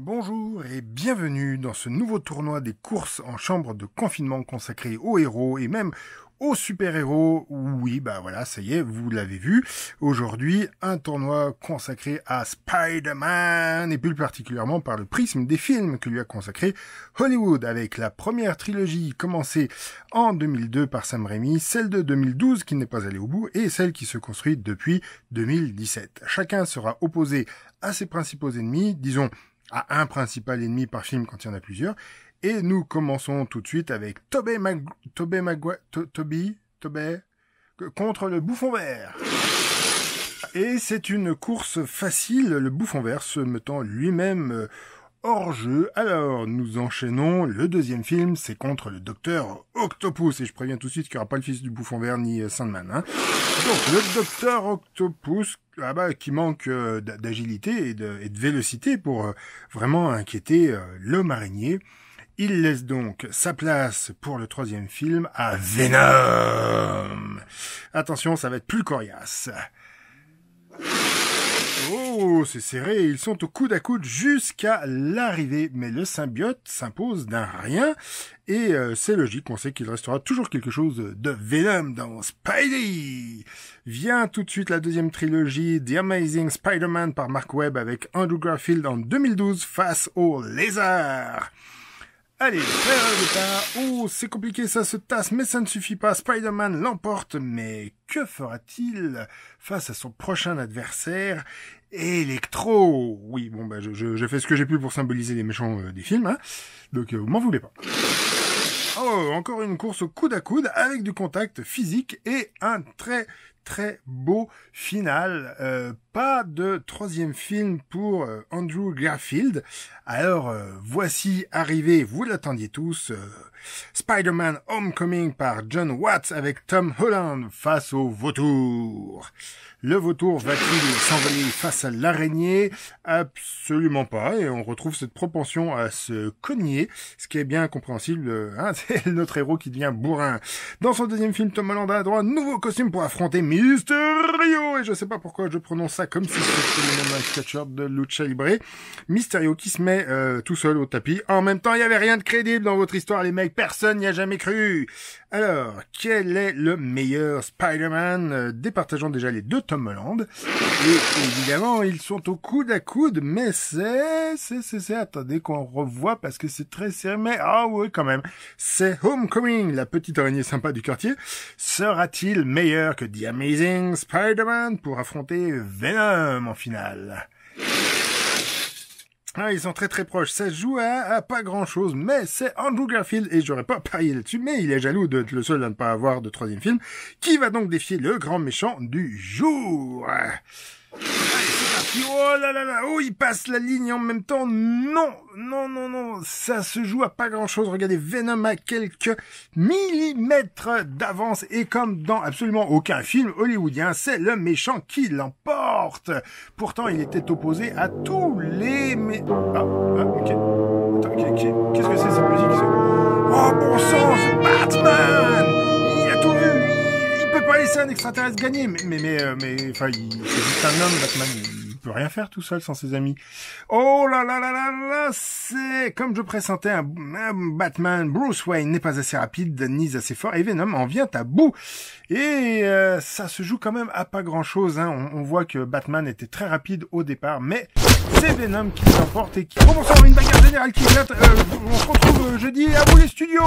Bonjour et bienvenue dans ce nouveau tournoi des courses en chambre de confinement consacré aux héros et même aux super-héros. Oui, bah voilà, ça y est, vous l'avez vu. Aujourd'hui, un tournoi consacré à Spider-Man et plus particulièrement par le prisme des films que lui a consacré Hollywood avec la première trilogie commencée en 2002 par Sam Raimi, celle de 2012 qui n'est pas allée au bout et celle qui se construit depuis 2017. Chacun sera opposé à ses principaux ennemis, disons à un principal ennemi par film quand il y en a plusieurs. Et nous commençons tout de suite avec Tobey contre le Bouffon Vert. Et c'est une course facile, le Bouffon Vert se mettant lui-même hors jeu. Alors, nous enchaînons. Le deuxième film, c'est contre le Docteur Octopus. Et je préviens tout de suite qu'il n'y aura pas le fils du Bouffon Vert ni Sandman. Donc, le Docteur Octopus, qui manque d'agilité et de vélocité pour vraiment inquiéter l'homme araignée. Il laisse donc sa place pour le troisième film à Venom. Attention, ça va être plus coriace. Oh, c'est serré, ils sont au coude à coude jusqu'à l'arrivée, mais le symbiote s'impose d'un rien, et c'est logique, on sait qu'il restera toujours quelque chose de Venom dans Spidey. Vient tout de suite la deuxième trilogie, The Amazing Spider-Man par Mark Webb avec Andrew Garfield en 2012 face au lézard. Allez, prêt au départ. Oh, c'est compliqué, ça se tasse, mais ça ne suffit pas. Spider-Man l'emporte, mais que fera-t-il face à son prochain adversaire, Electro? Oui, bon, je fais ce que j'ai pu pour symboliser les méchants des films, hein. Donc, m'en voulez pas. Oh, encore une course au coude à coude avec du contact physique et un très beau final. Pas de troisième film pour Andrew Garfield. Alors, voici arrivé, vous l'attendiez tous, Spider-Man Homecoming par John Watts avec Tom Holland face au vautour. Le vautour va-t-il s'envoler face à l'araignée? Absolument pas, et on retrouve cette propension à se cogner, ce qui est bien compréhensible, hein, c'est notre héros qui devient bourrin. Dans son deuxième film, Tom Holland a droit à un nouveau costume pour affronter Mysterio, et je sais pas pourquoi je prononce ça comme si c'était le nom d'un catcheur de lucha libre. Mysterio qui se met tout seul au tapis. En même temps, il y avait rien de crédible dans votre histoire, les mecs, personne n'y a jamais cru. Alors, quel est le meilleur Spider-Man? Départageons déjà les deux Tom Holland. Et évidemment, ils sont au coude à coude, mais attendez qu'on revoie parce que c'est très serré, mais oui, quand même. C'est Homecoming, la petite araignée sympa du quartier. Sera-t-il meilleur que The Amazing Spider-Man pour affronter Venom en finale? Ils sont très proches, ça se joue à pas grand chose, mais c'est Andrew Garfield, et j'aurais pas parié là-dessus, mais il est jaloux d'être le seul à ne pas avoir de troisième film, qui va donc défier le grand méchant du jour. Allez, c'est parti, oh là là là, oh, il passe la ligne en même temps, non, ça se joue à pas grand chose, regardez, Venom a quelques millimètres d'avance, et comme dans absolument aucun film hollywoodien, c'est le méchant qui l'emporte. Pourtant, il était opposé à tous les ok. Attends, qu'est-ce que c'est cette musique? Oh, bon sang, c'est Batman! Il a tout vu! Il peut pas laisser un extraterrestre gagner, enfin, c'est juste un homme, Batman, il peut rien faire tout seul sans ses amis. Oh là là là là là, c'est comme je pressentais un Batman, Bruce Wayne n'est pas assez rapide ni assez fort, et Venom en vient à bout. Et ça se joue quand même à pas grand chose, hein. On voit que Batman était très rapide au départ, mais c'est Venom qui l'emporte et qui... Oh bon sang, une bagarre générale qui éclate. On se retrouve jeudi, à vous les studios.